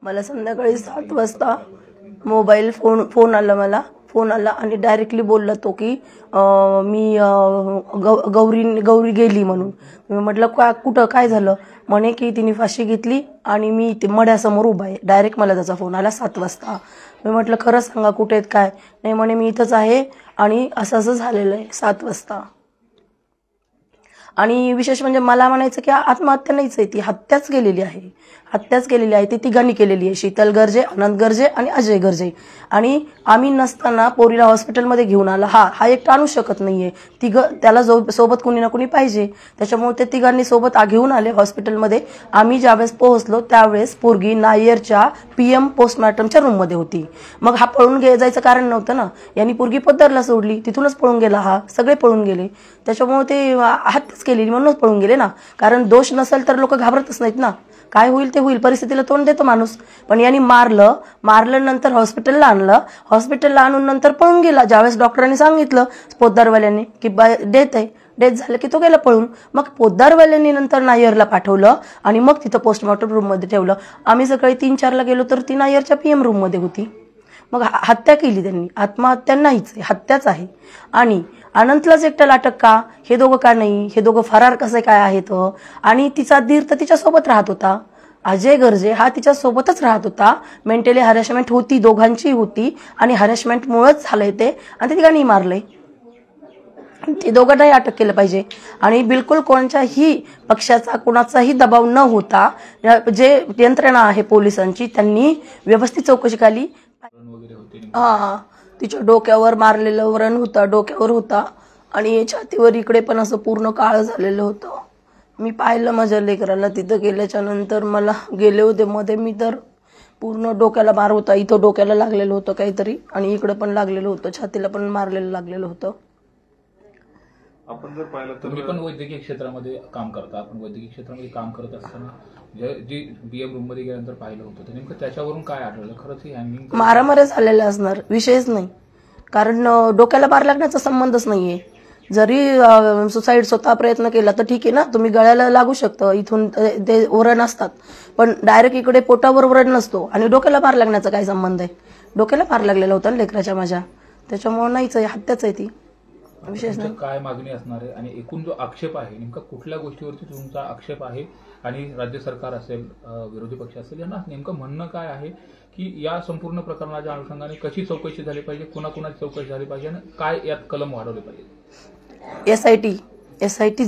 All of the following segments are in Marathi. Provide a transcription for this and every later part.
मला संध्याकाळी 7 वाजता मोबाईल फोन आला, मला फोन आला आणि डायरेक्टली बोलला तो की मी गौरी गेली म्हणून. मी म्हटलं कुठं काय झालं? म्हणे की तिने फाशी घेतली आणि मी ते मड्यासमोर उभा आहे. डायरेक्ट मला त्याचा फोन आला 7 वाजता. मी म्हटलं खरं सांगा कुठे आहेत काय? नाही म्हणे मी इथंच आहे आणि असं असं झालेलं आहे 7 वाजता. आणि विशेष म्हणजे मला म्हणायचं की आत्महत्या नाहीच आहे, ती हत्याच केलेली आहे. ती तिघांनी केलेली आहे. शीतल गर्जे, अनंत गर्जे आणि अजय गर्जे. आणि आम्ही नसताना पोरीला हॉस्पिटलमध्ये घेऊन आला. हा एकटा आणू शकत नाहीये, त्याला सोबत कुणी ना कुणी पाहिजे. त्याच्यामुळे ते तिघांनी सोबत घेऊन आले हॉस्पिटलमध्ये. आम्ही ज्यावेळेस पोहोचलो त्यावेळेस पोरगी नायरच्या PM पोस्टमॉर्टमच्या रूममध्ये होती. मग हा पळून जायचं कारण नव्हतं ना. यांनी पोरगी पद्दरला सोडली, तिथूनच पळून गेला. सगळे पळून गेले. त्याच्यामुळे ते हत्याच केलेली म्हणूनच पळून गेले ना. कारण दोष नसेल तर लोक घाबरतच नाहीत ना. काय होईल ते होईल, परिस्थितीला तोंड देतो माणूस. पण यांनी मारलं नंतर हॉस्पिटलला आणून नंतर पळून गेला. ज्यावेळेस डॉक्टरांनी सांगितलं पोद्दारवाल्यांनी की डेथ झालं की तो गेला पळून. मग पोद्दारवाल्यांनी नंतर नायरला पाठवलं आणि मग तिथं पोस्टमॉर्टम रूममध्ये ठेवलं. आम्ही सकाळी 3-4ला गेलो तर ती नायरच्या PM रूममध्ये होती. मग हत्या केली त्यांनी. आत्महत्या नाहीच, हत्याच आहे. आणि अनंतलाच एकट्याला अटक का? हे दोघं का नाही? हे दोघं फरार कसे काय आहेत? आणि तिचा धीर तर तिच्यासोबत राहत होता. अजय गर्जे हा तिच्यासोबतच राहत होता. मेंटली हॅरेसमेंट होती, दोघांची होती. आणि हॅरेसमेंटमुळेच झालंय ते. आणि ते तिघांनी मारलंय. ते दोघांनाही अटक केलं पाहिजे. आणि बिलकुल कोणत्याही पक्षाचा कोणाचाही दबाव न होता जे यंत्रणा आहे पोलिसांची त्यांनी व्यवस्थित चौकशी केली. तिच्या डोक्यावर मारलेलं व्रण होता, डोक्यावर होता. आणि छातीवर इकडे पण असं पूर्ण काळं झालेलं होतं. मी पाहिलं माझ्या लेकराला तिथं गेल्याच्या नंतर. मला गेले होते मध्ये, मी तर पूर्ण डोक्याला मार होता. इथं डोक्याला लागलेलं होतं काहीतरी आणि इकडे पण लागलेलं होतं, छातीला पण मारलेलं लागलेलं होतं. आपण जर पाहिलं तर तुम्ही पण वैद्यकीय क्षेत्रामध्ये काम करता. आपण वैद्यकीय क्षेत्रामध्ये काम करत असताना जी PM रूम मध्ये गेल्यानंतर पाहिलं होतं तर नेमकं त्याच्यावरून काय आढळलं? खरंच ही हँगिंग मारामाऱ्या झालेल्या असणार, विषयच नाही. कारण डोक्याला मार लागण्याचा संबंधच नाहीये. जरी सुसाईड स्वतः प्रयत्न केला तर ठीक आहे ना, तुम्ही गळ्याला लागू शकतं, इथून ते व्रण असतात. पण डायरेक्ट इकडे पोटावर व्रण नसतो. आणि डोक्याला मार लागण्याचा काय संबंध आहे? डोक्याला मार लागलेला होता ना लेकराच्या माझ्या. त्याच्यामुळे नाहीच आहे, हत्याच आहे ती. विशेष नाही. काय मागणी असणार आहे? आणि एकूण जो आक्षेप आहे नेमका कुठल्या गोष्टीवरती तुमचा आक्षेप आहे? आणि राज्य सरकार असेल, विरोधी पक्ष असेल, यांना नेमकं म्हणणं काय आहे की या संपूर्ण प्रकरणाच्या अनुषंगाने कशी चौकशी झाली पाहिजे, कुणाकुणाची चौकशी झाली पाहिजे आणि काय यात कलम वाढवले पाहिजे? SIT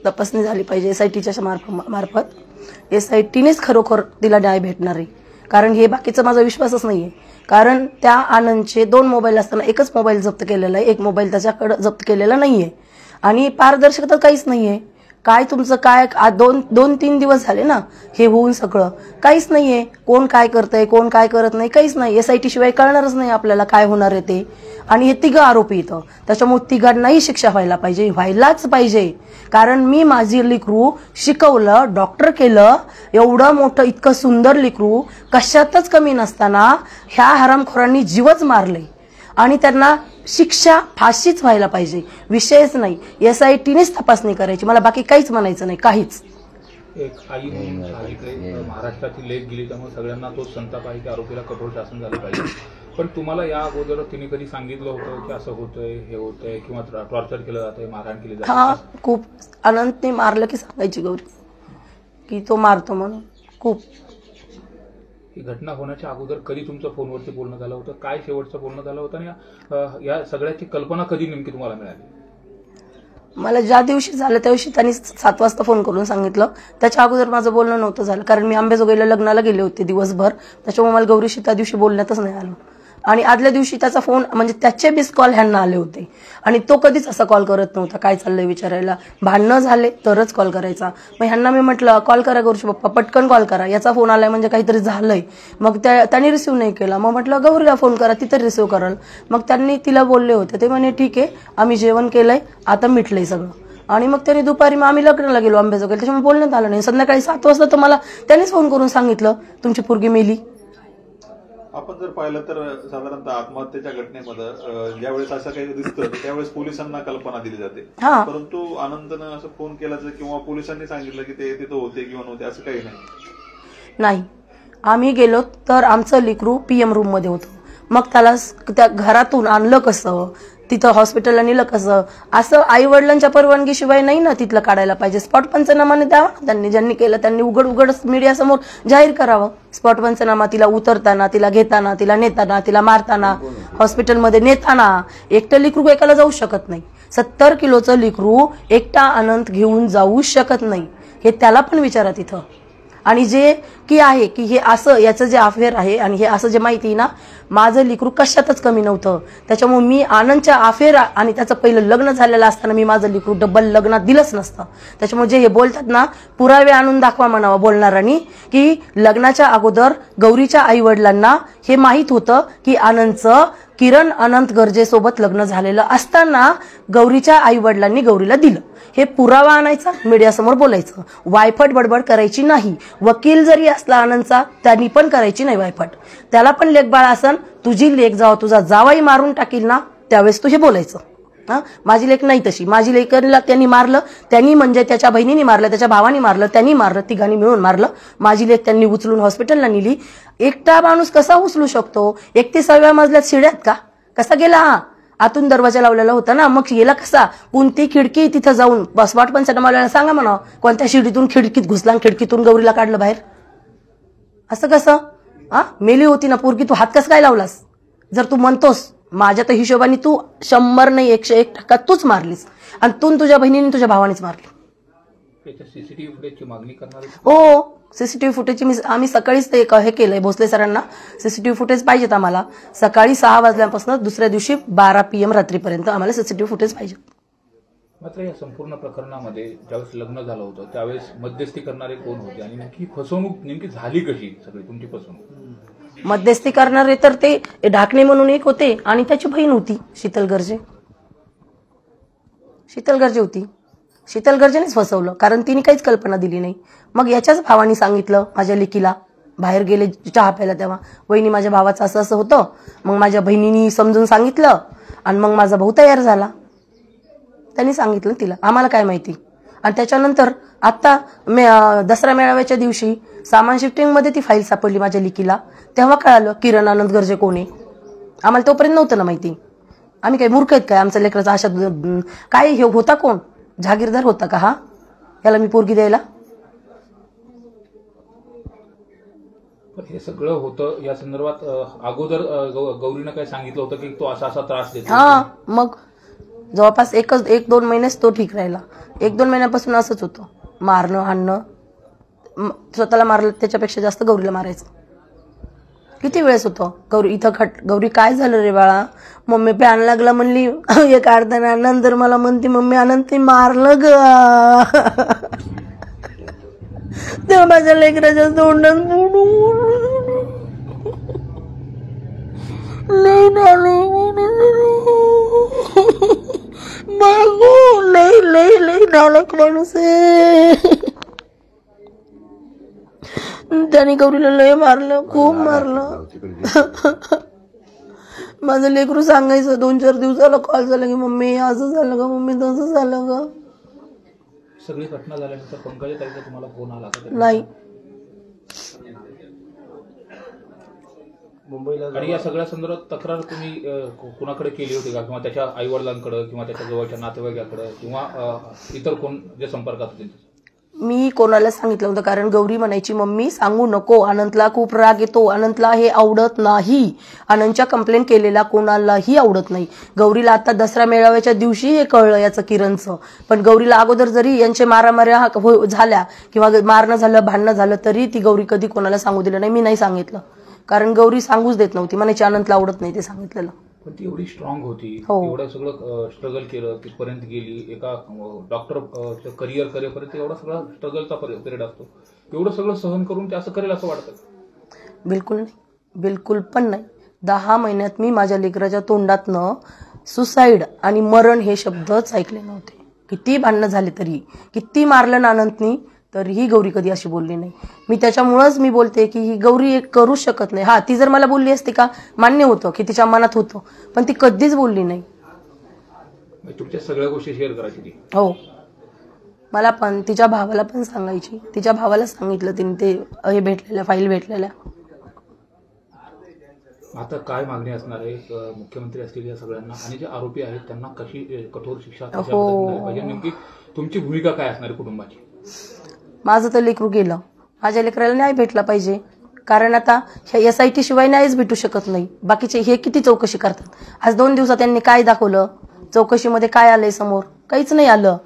तपासणी झाली पाहिजे. SITच्या मार्फत SITनेच खरोखर तिला न्याय भेटणार आहे. कारण हे बाकीचा माझा विश्वासच नाहीये. कारण त्या आनंदचे 2 मोबाईल असताना एकच मोबाईल जप्त केलेला आहे, एक मोबाईल त्याच्याकडे जप्त केलेला नाहीये. आणि पारदर्शकता काहीच नाहीये. काय तुमचं काय 2-3 दिवस झाले ना हे होऊन, सगळं काहीच नाहीये. कोण काय करतंय, कोण काय करत नाही, काहीच नाही. SIT शिवाय कळणारच नाही आपल्याला काय होणार आहे ते. आणि हे तिघं आरोपी इथं. त्याच्यामुळे तिघांनाही शिक्षा व्हायलाच पाहिजे. कारण मी माझी लेकरू शिकवलं, डॉक्टर केलं, एवढं मोठं इतकं सुंदर लेकरू कशातच कमी नसताना ह्या हरामखोरांनी जीवच मारले. आणि त्यांना शिक्षा फाशीच व्हायला पाहिजे, विषयच नाही. SITनेच तपासणी करायची. मला बाकी काहीच म्हणायचं नाही, काहीच. एक आई म्हणून महाराष्ट्राची लेख गेली त्यामुळे सगळ्यांना तो संताप आहे की आरोपीला कठोर शासन झालं पाहिजे. पण तुम्हाला या अगोदर तिने कधी सांगितलं होतं की असं होतंय, हे होतंय, किंवा टॉर्चर केलं जातंय, मारहाण केली जाते? हा, खूप. अनंतने मारलं की सांगायची गौरी की तो मारतो म्हणून. खूप. ही घटना होण्याच्या अगोदर कधी तुमचं फोनवरती बोलणं झालं होतं? काय शेवटचं बोलणं झालं होतं? आणि या सगळ्याची कल्पना कधी नेमकी तुम्हाला मिळाली? मला ज्या दिवशी झालं त्या दिवशी त्यांनी 7 वाजता फोन करून सांगितलं. त्याच्या अगोदर माझं बोलणं नव्हतं झालं. कारण मी अंबेजोगाईला लग्नाला गेले होते दिवसभर. त्याच्यामुळे मला गौरीशी त्या दिवशी बोलण्यातच नाही आलं. आणि आदल्या दिवशी त्याचा फोन, म्हणजे त्याचे 20 कॉल ह्यांना आले होते. आणि तो कधीच असा कॉल करत नव्हता काय चाललंय विचारायला. भांडणं झाले तरच कॉल करायचा. मग ह्यांना मी म्हटलं कॉल करा गौरीशी पप्पा, पटकन कॉल करा, याचा फोन आलाय म्हणजे काहीतरी झालंय. मग त्यांनी रिसिव्ह नाही केला. मग म्हटलं गौरीला फोन करा, ती तर रिसिव्ह करल. मग त्यांनी तिला बोलले होते. ते म्हणे ठीक आहे, आम्ही जेवण केलंय, आता मिटलंय सगळं. आणि मग त्यांनी दुपारी, मग आम्ही लग्नाला गेलो अंबेजोगाईला, त्याच्यामुळे बोलण्यात आलं नाही. संध्याकाळी 7 वाजता तर मला त्यांनीच फोन करून सांगितलं तुमची पोरगी मेली. आपण जर पाहिलं तर साधारणतः आत्महत्येच्या घटनेमध्ये ज्यावेळेस असं काही दिसतं त्यावेळेस पोलिसांना कल्पना दिली जाते. परंतु आनंदनं असं फोन केला किंवा पोलिसांनी सांगितलं की ते तिथं होते किंवा नव्हते असं काही नाही. आम्ही गेलो तर आमचं लेकरू पीएम रूम मध्ये होतं. मग त्याला त्या घरातून आणलं कसं, तिथं हॉस्पिटलला नेलं कसं, असं आई वडिलांच्या परवानगीशिवाय नाही ना तिथलं काढायला पाहिजे. स्पॉट पंचनामाने द्यावा त्यांनी, ज्यांनी केलं त्यांनी उघड मीडियासमोर जाहीर करावं. स्पॉट पंचनामा तिला उतरताना, तिला घेताना, तिला नेताना, तिला मारताना, हॉस्पिटलमध्ये नेताना. एकटं लेकरू एकाला जाऊ शकत नाही. 70 किलोचं लेकरू एकटा अनंत घेऊन जाऊ शकत नाही, हे त्याला पण विचारा तिथं. आणि जे की आहे की हे असं याचं जे अफेअर आहे आणि हे असं जे माहिती ना, माझं लेकरू कशातच कमी नव्हतं. त्याच्यामुळे मी आनंदच्या अफेअर आणि त्याचं पहिलं लग्न झालेलं असताना मी माझं लेकरू डबल लग्नात दिलंच नसतं. त्याच्यामुळे जे हे बोलतात ना, पुरावे आणून दाखवा म्हणावं बोलणाऱ्यांनी, की लग्नाच्या अगोदर गौरीच्या आई वडिलांना हे माहीत होतं की आनंदचं किरण अनंत गर्जेसोबत लग्न झालेलं असताना गौरीच्या आई वडिलांनी गौरीला दिलं. हे पुरावा आणायचा, मीडियासमोर बोलायचं. वायफट बडबड करायची नाही. वकील जरी असला आनंदचा, त्यांनी पण करायची नाही वायफट. त्याला पण लेकबाळ असन, तुझी लेक जावा तुझा जावाई मारून टाकील ना, त्यावेळेस तू हे बोलायचं. माझी लेक नाही तशी. माझी लेकरला त्यांनी मारलं, त्यांनी म्हणजे त्याच्या बहिणीने मारलं, त्याच्या भावाने मारलं, त्यांनी मारलं, तिघांनी मिळून मारलं. माझी लेक त्यांनी उचलून हॉस्पिटलला नेली. एकटा माणूस कसा उचलू शकतो? 31व्या मजल्यात शिड्यात का कसा गेला? आतून दरवाजा लावलेला होता ना, मग गेला कसा? कोणती खिडकी तिथं जाऊन स्पॉट पंचनामाला सांगा म्हणा, कोणत्या शिडीतून खिडकीत घुसला, खिडकीतून गौरीला काढलं बाहेर? असं कसं? मेली होती ना पोरगी, तू हात कसं काय लावलास? जर तू म्हणतोस, माझ्या तर हिशोबाने तू 100 नाही 101% तूच मारलीस, आणि तू तुझ्या बहिणीने तुझ्या भावानेच मारली. सीसीटीव्ही फुटेजची मागणी करणार? हो, सीसीटीव्ही फुटेजची आम्ही सकाळीच ते हे केलंय भोसले सरांना. सीसीटीव्ही फुटेज पाहिजेत आम्हाला. सकाळी 6 वाजल्यापासून दुसऱ्या दिवशी 12 PM रात्रीपर्यंत आम्हाला सीसीटीव्ही फुटेज पाहिजे. मात्र या संपूर्ण प्रकरणामध्ये ज्यावेळेस लग्न झालं होतं त्यावेळेस मध्यस्थी करणारे कोण होते आणि नेमकी फसवणूक नेमकी झाली कशी? सगळी तुमची फसवणूक मध्यस्थी करणारे तर ते ढाकणे म्हणून एक होते आणि त्याची बहीण होती शीतल गर्जे. शीतल गर्जेनेच फसवलं, कारण तिने काहीच कल्पना दिली नाही. मग याच्याच भावाने सांगितलं माझ्या लेकीला, बाहेर गेले चहा प्यायला तेव्हा, वहिनी माझ्या भावाचं असं असं होतं. मग माझ्या बहिणीनी समजून सांगितलं आणि मग माझा भाऊ तयार झाला. त्यांनी सांगितलं तिला, आम्हाला काय माहिती. आणि त्याच्यानंतर आता दसरा मेळाव्याच्या दिवशी सामान शिफ्टिंगमध्ये ती फाईल सापडली माझ्या लेकीला, तेव्हा कळालं किरण अनंत गर्जे कोण आहे. आम्हाला तोपर्यंत नव्हतं ना माहिती. आम्ही काही मूर्ख आहेत काय? आमच्या लेकराचा अशा काय हे होता? कोण जहागीरदार होता का हा? याला मी पोरगी द्यायला? हे सगळं होतं या संदर्भात अगोदर गौरीनं काय सांगितलं होतं की तो असा असा त्रास देतो? मग जवळपास 1-2 महिनेच तो ठीक राहिला. 1-2 महिन्यापासून असंच होतं, मारणं हाणणं. स्वतःला मारलं त्याच्यापेक्षा जास्त गौरीला मारायचं. किती वेळेस होतं गौरी इथं गौरी काय झालं रे बाळा? मम्मी प्यान लागला म्हणली एक अर्धा, नंतर मला म्हणते मम्मी आनंद ते मारलं ग. तेव्हा माझ्या लेकराच्या तोंडात लई नालायक माणूस आहे. त्याने गौरीला लय मारलं, खूप मारलं. माझं लेकरू सांगायचं 2-4 दिवसाला कॉल झाला की मम्मी असं झालं का, मम्मी तसं झालं का. सगळी घटना झाल्यानंतर पंकजा ताईचा तुम्हाला फोन आला का? नाही. मुंबईला. आणि या सगळ्या संदर्भात तक्रार तुम्ही कुणाकडे केली होती का, किंवा त्याच्या आई वडिलांकडे किंवा त्याच्या जवळच्या नातेवाईकाकडे किंवा इतर कोण जे संपर्कात होते? मी कोणाला सांगितलं होतं, कारण गौरी म्हणायची मम्मी सांगू नको, अनंतला खूप राग येतो, अनंतला हे आवडत नाही. अनंतच्या कंप्लेंट केलेला कोणालाही आवडत नाही. गौरीला आता दसरा मेळाव्याच्या दिवशी हे कळलं याचं किरणचं. पण गौरीला अगोदर जरी यांचे मारामाऱ्या झाल्या किंवा मारणं झालं, भांडणं झालं, तरी ती गौरी कधी कोणाला सांगू दिलं नाही. मी नाही सांगितलं, कारण गौरी सांगूच देत नव्हती. म्हणायची अनंतला आवडत नाही ते सांगितलेलं. पण ती एवढी स्ट्रॉंग होती, एवढं सगळं स्ट्रगल केलं, तिथपर्यंत गेली, एका डॉक्टर करिअर करेपर्यंत एवढा सगळा स्ट्रगलचा पिरियड असतो. एवढं सगळं सहन करून ते असं करेल असं वाटतं? बिलकुल नाही, बिलकुल पण नाही. 10 महिन्यात मी माझ्या लेकराच्या तोंडातनं सुसाईड आणि मरण हे शब्दच ऐकले नव्हते. किती भांडणं झाले तरी, किती मारलं ना अनंतनी, तरीही गौरी कधी अशी बोलली नाही. मी त्याच्यामुळंच मी बोलते की ही गौरी एक करू शकत नाही. ती जर मला बोलली असती का, मान्य होतं की तिच्या मनात होतं, पण ती कधीच बोलली नाही. तुमच्या सगळ्या गोष्टी शेअर करायची ती? हो, मला पण, तिच्या भावाला पण सांगायची. तिच्या भावाला सांगितलं तिने ते हे भेटलेल्या फाईल भेटलेल्या. आता काय मागणी असणार आहे मुख्यमंत्री असतील या सगळ्यांना आणि जे आरोपी आहेत त्यांना कशी कठोर शिक्षा कशा पद्धतीने झाली पाहिजे, नेमकी तुमची भूमिका काय असणार आहे कुटुंबाची? माझं तर लेकरू गेलं, माझ्या लेकराला न्याय भेटला पाहिजे. कारण आता ह्या SIT शिवाय न्यायच भेटू शकत नाही. बाकीचे हे किती चौकशी करतात. आज 2 दिवसात त्यांनी काय दाखवलं, चौकशीमध्ये काय आलंय समोर? काहीच नाही आलं,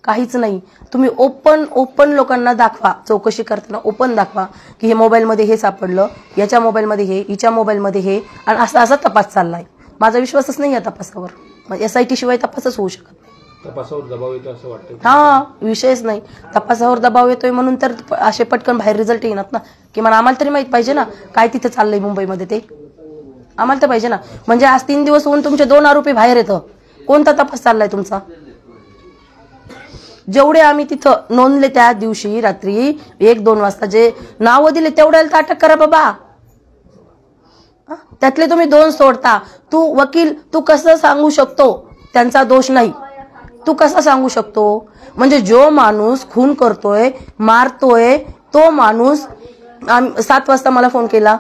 काहीच नाही. तुम्ही ओपन लोकांना दाखवा, चौकशी करताना ओपन दाखवा की हे मोबाईलमध्ये हे सापडलं, याच्या मोबाईलमध्ये हे, हिच्या मोबाईलमध्ये हे, आणि असा तपास चाललाय. माझा विश्वासच नाही या तपासावर. SIT शिवाय तपासच होऊ शकत नाही. तपासावर दबाव येतो असं वाटतं? हा, विषयच नाही. तपासावर दबाव येतोय म्हणून तर असे पटकन बाहेर रिझल्ट येणार ना, की मला आम्हाला तरी माहित पाहिजे ना काय तिथे चाललंय मुंबईमध्ये, ते आम्हाला तर पाहिजे ना. म्हणजे आज 3 दिवस होऊन तुमचे 2 आरोपी बाहेर येतं, कोणता तपास चाललाय तुमचा? जेवढे आम्ही तिथं नोंदले त्या दिवशी रात्री 1-2 वाजता जे नावं दिले तेवढ्याला तर अटक करा बाबा. त्यातले तुम्ही 2 सोडता. तू वकील, तू कसं सांगू शकतो त्यांचा दोष नाही? तू कसा सांगू शकतो? म्हणजे जो माणूस खून करतोय, मारतोय, तो माणूस 7 वाजता मला फोन केला,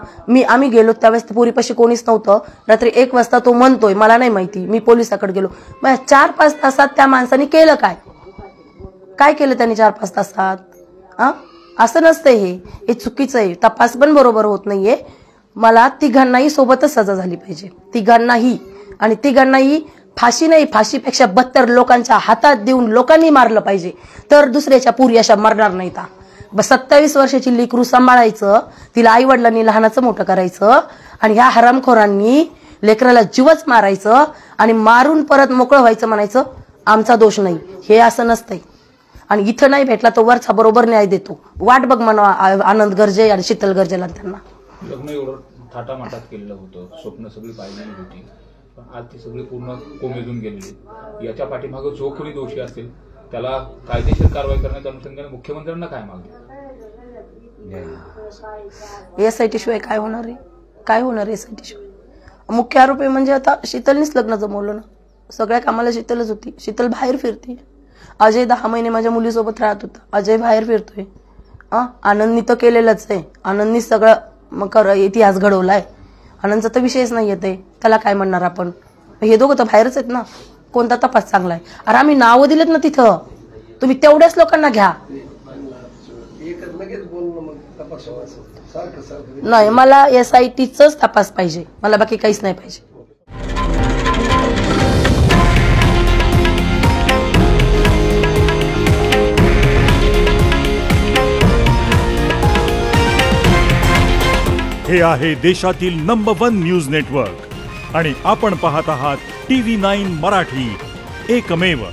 आम्ही गेलो त्यावेळेस पोरीपाशी कोणीच नव्हतं. रात्री 1 वाजता तो म्हणतोय मला नाही माहिती, मी पोलिसाकडे गेलो. मग 4-5 तासात त्या माणसाने केलं काय केलं त्यांनी 4-5 तासात? असं नसतंय, हे चुकीचं आहे. तपास पण बरोबर होत नाहीये. मला तिघांनाही सोबतच सजा झाली पाहिजे, तिघांनाही. आणि तिघांनाही फाशी नाही, फाशीपेक्षा 72 लोकांच्या हातात देऊन लोकांनी मारलं पाहिजे, तर दुसऱ्याच्या पुरी अशा मरणार नाहीत. 27 वर्षाची लेकरू सांभाळायचं, तिला आई वडिलांनी लहानाचं मोठं करायचं, आणि ह्या हरामखोरांनी लेकराला जीवच मारायचं आणि मारून परत मोकळं व्हायचं, म्हणायचं आमचा दोष नाही. हे असं नसतंय. आणि इथं नाही भेटला तो वरचा बरोबर न्याय देतो. वाट बघ म्हणा आनंद गर्जे आणि शीतल गर्जेला. त्यांना लग्न एवढं थाटामाटात केलेलं होतं, स्वप्न सगळी पाहिलेली होती, पण आज ती सगळी पूर्ण कोमेजून गेलेली. याच्या पाठीमागं जो कोणी दोषी असेल त्याला कायदेशीर कारवाई करण्याच्या अनुषंगाने मुख्यमंत्र्यांना काय मागणी? SIT शिवाय काय होणार आहे? काय होणार आहे SIT शिवाय? मुख्य आरोपी म्हणजे आता शीतलनीच लग्न जमवलं ना. सगळ्या कामाला शीतलच होती. शीतल बाहेर फिरते. अजय 10 महिने माझ्या मुलीसोबत राहत होता, अजय बाहेर फिरतोय. आनंदनी तर केलेलंच आहे. आनंदनी सगळं इतिहास घडवलाय. आनंदचा तर विषयच नाही येते, त्याला काय म्हणणार आपण? हे दोघं तर बाहेरच आहेत ना. कोणता तपास चांगला आहे? अरे आम्ही नावं दिलेत ना तिथं, तुम्ही तेवढ्याच लोकांना घ्या. नाही, मला SITचाच तपास पाहिजे, मला बाकी काहीच नाही पाहिजे. हे आहे देशातील नंबर 1 न्यूज नेटवर्क आणि आपण पाहत आहात TV9 मराठी, एकमेव.